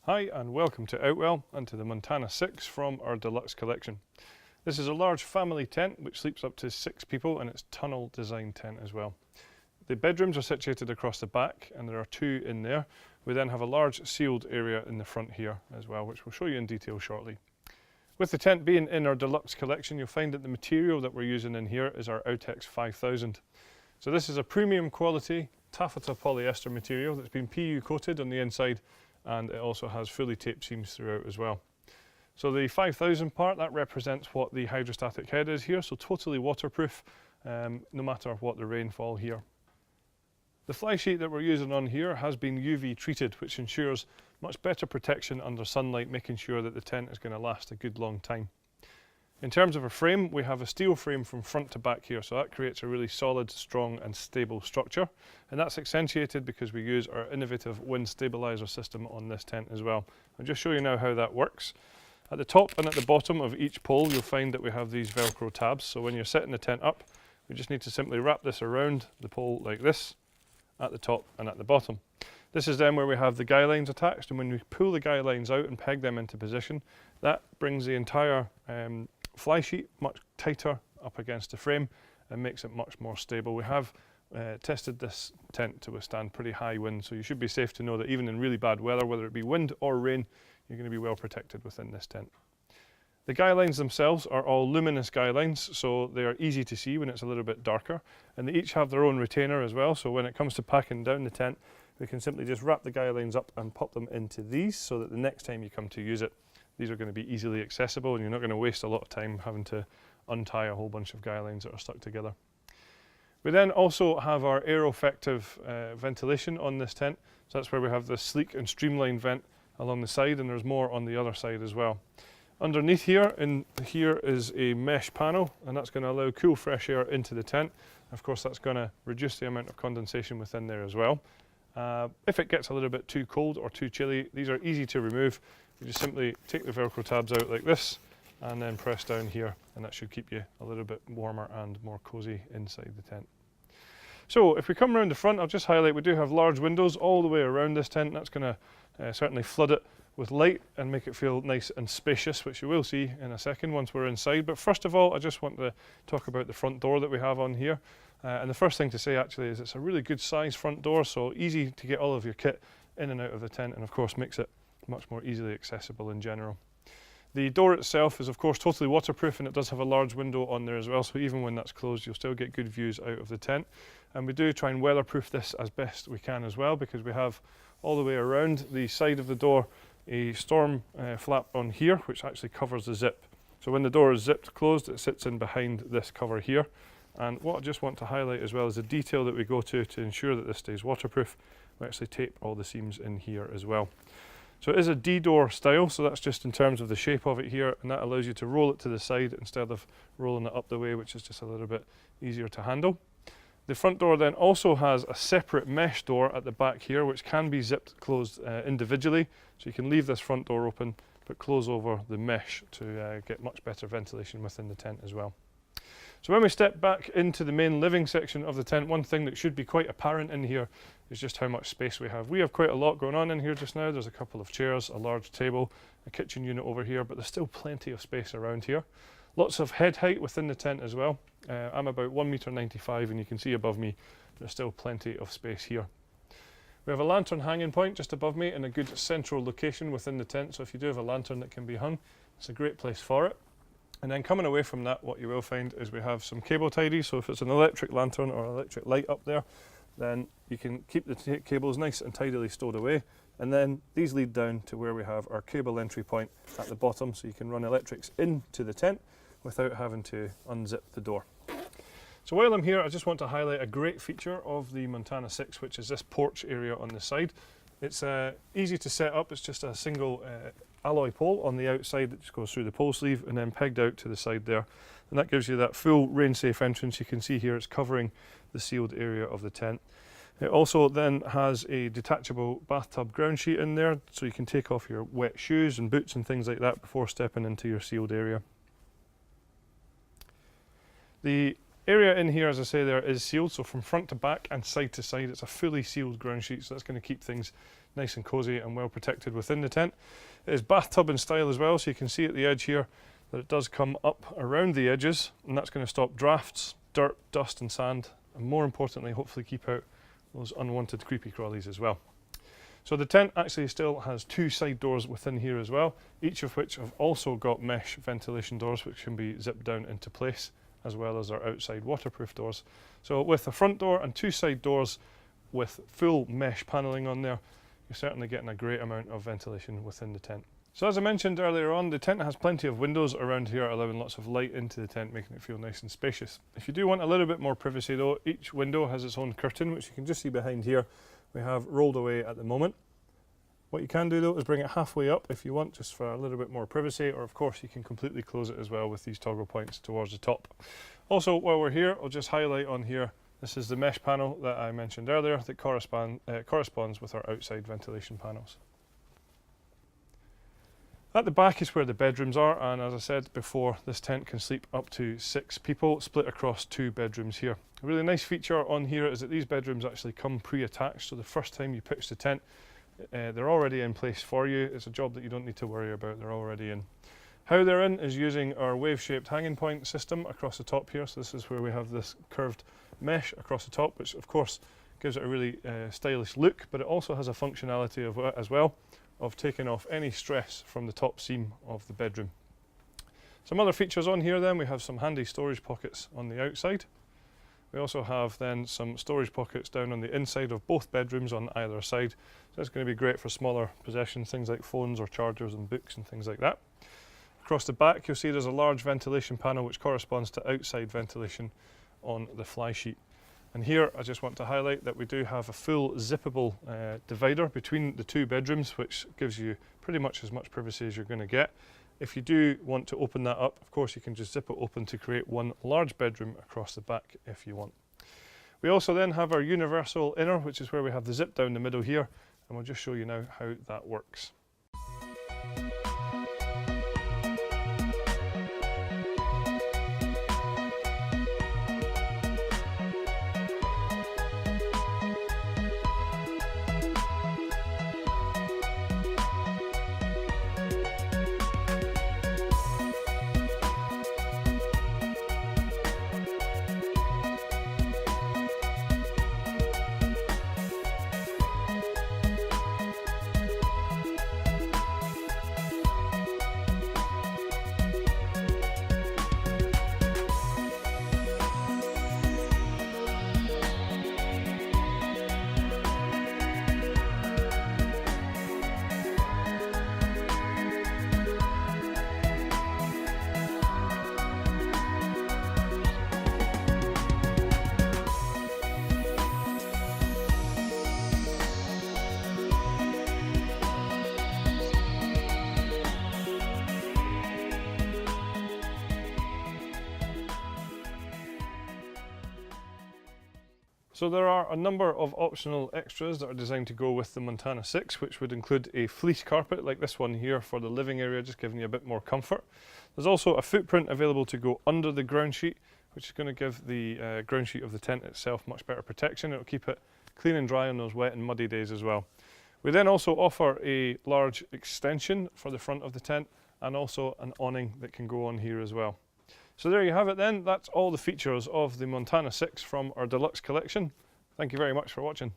Hi and welcome to Outwell and to the Montana 6 from our deluxe collection. This is a large family tent which sleeps up to 6 people, and it's tunnel design tent as well. The bedrooms are situated across the back and there are 2 in there. We then have a large sealed area in the front here as well, which we'll show you in detail shortly. With the tent being in our deluxe collection, you'll find that the material that we're using in here is our Outex 5000. So this is a premium quality taffeta polyester material that's been PU coated on the inside, and it also has fully taped seams throughout as well. So the 5000 part, that represents what the hydrostatic head is here, so totally waterproof no matter what the rainfall here. The fly sheet that we're using on here has been UV treated, which ensures much better protection under sunlight, making sure that the tent is going to last a good long time. In terms of a frame, we have a steel frame from front to back here, so that creates a really solid, strong and stable structure, and that's accentuated because we use our innovative wind stabilizer system on this tent as well. I'll just show you now how that works. At the top and at the bottom of each pole, you'll find that we have these Velcro tabs, so when you're setting the tent up, we just need to simply wrap this around the pole like this, at the top and at the bottom. This is then where we have the guy lines attached, and when we pull the guy lines out and peg them into position, that brings the entire fly sheet much tighter up against the frame and makes it much more stable. We have tested this tent to withstand pretty high wind, so you should be safe to know that even in really bad weather, whether it be wind or rain, you're going to be well protected within this tent. The guy lines themselves are all luminous guy lines, so they are easy to see when it's a little bit darker, and they each have their own retainer as well, so when it comes to packing down the tent, we can simply just wrap the guy lines up and pop them into these so that the next time you come to use it, these are going to be easily accessible and you're not going to waste a lot of time having to untie a whole bunch of guy lines that are stuck together. We then also have our aero-effective ventilation on this tent, so that's where we have the sleek and streamlined vent along the side, and there's more on the other side as well. Underneath here, is a mesh panel, and that's going to allow cool fresh air into the tent. Of course, that's going to reduce the amount of condensation within there as well. If it gets a little bit too cold or too chilly, these are easy to remove. You just simply take the Velcro tabs out like this and then press down here, and that should keep you a little bit warmer and more cozy inside the tent. So if we come around the front, I'll just highlight we do have large windows all the way around this tent. That's going to certainly flood it with light and make it feel nice and spacious, which you will see in a second once we're inside. But first of all, I just want to talk about the front door that we have on here. And the first thing to say actually is it's a really good size front door, so easy to get all of your kit in and out of the tent, and of course makes it much more easily accessible in general. The door itself is of course totally waterproof, and it does have a large window on there as well, so even when that's closed you'll still get good views out of the tent. And we do try and weatherproof this as best we can as well, because we have all the way around the side of the door a storm flap on here which actually covers the zip. So when the door is zipped closed, it sits in behind this cover here. And what I just want to highlight as well is the detail that we go to ensure that this stays waterproof. We actually tape all the seams in here as well. So it is a D-door style, so that's just in terms of the shape of it here, and that allows you to roll it to the side instead of rolling it up the way, which is just a little bit easier to handle. The front door then also has a separate mesh door at the back here, which can be zipped closed individually, so you can leave this front door open but close over the mesh to get much better ventilation within the tent as well. So when we step back into the main living section of the tent, one thing that should be quite apparent in here is just how much space we have. We have quite a lot going on in here just now. There's a couple of chairs, a large table, a kitchen unit over here, but there's still plenty of space around here. Lots of head height within the tent as well. I'm about 1.95 meters, and you can see above me there's still plenty of space here. We have a lantern hanging point just above me in a good central location within the tent, so if you do have a lantern that can be hung, it's a great place for it. And then coming away from that, what you will find is we have some cable tidies, so if it's an electric lantern or electric light up there, then you can keep the cables nice and tidily stowed away. And then these lead down to where we have our cable entry point at the bottom, so you can run electrics into the tent without having to unzip the door. So while I'm here, I just want to highlight a great feature of the Montana 6, which is this porch area on the side. It's easy to set up. It's just a single alloy pole on the outside that just goes through the pole sleeve and then pegged out to the side there. And that gives you that full rain-safe entrance. You can see here it's covering the sealed area of the tent. It also then has a detachable bathtub ground sheet in there, so you can take off your wet shoes and boots and things like that before stepping into your sealed area. The Area in here, as I say, there is sealed, so from front to back and side to side it's a fully sealed ground sheet, so that's going to keep things nice and cosy and well protected within the tent. It is bathtub in style as well, so you can see at the edge here that it does come up around the edges, and that's going to stop drafts, dirt, dust and sand, and more importantly hopefully keep out those unwanted creepy crawlies as well. So the tent actually still has 2 side doors within here as well, each of which have also got mesh ventilation doors which can be zipped down into place, as well as our outside waterproof doors. So with a front door and 2 side doors with full mesh panelling on there, you're certainly getting a great amount of ventilation within the tent. So as I mentioned earlier on, the tent has plenty of windows around here, allowing lots of light into the tent, making it feel nice and spacious. If you do want a little bit more privacy though, each window has its own curtain, which you can just see behind here. We have rolled away at the moment. What you can do though is bring it halfway up if you want, just for a little bit more privacy, or of course you can completely close it as well with these toggle points towards the top. Also, while we're here, I'll just highlight on here, this is the mesh panel that I mentioned earlier that corresponds with our outside ventilation panels. At the back is where the bedrooms are, and as I said before, this tent can sleep up to 6 people split across 2 bedrooms here. A really nice feature on here is that these bedrooms actually come pre-attached, so the first time you pitch the tent, they're already in place for you. It's a job that you don't need to worry about, they're already in. How they're in is using our wave-shaped hanging point system across the top here, so this is where we have this curved mesh across the top, which of course gives it a really stylish look, but it also has a functionality of, as well of taking off any stress from the top seam of the bedroom. Some other features on here then, we have some handy storage pockets on the outside. We also have then some storage pockets down on the inside of both bedrooms on either side. So that's going to be great for smaller possessions, things like phones or chargers and books and things like that. Across the back you'll see there's a large ventilation panel which corresponds to outside ventilation on the fly sheet. And here I just want to highlight that we do have a full zippable divider between the 2 bedrooms, which gives you pretty much as much privacy as you're going to get. If you do want to open that up, of course you can just zip it open to create one large bedroom across the back if you want. We also then have our universal inner, which is where we have the zip down the middle here, and we'll just show you now how that works. So there are a number of optional extras that are designed to go with the Montana 6, which would include a fleece carpet like this one here for the living area, just giving you a bit more comfort. There's also a footprint available to go under the ground sheet, which is going to give the ground sheet of the tent itself much better protection. It'll keep it clean and dry on those wet and muddy days as well. We then also offer a large extension for the front of the tent and also an awning that can go on here as well. So there you have it then, that's all the features of the Montana 6 from our deluxe collection. Thank you very much for watching.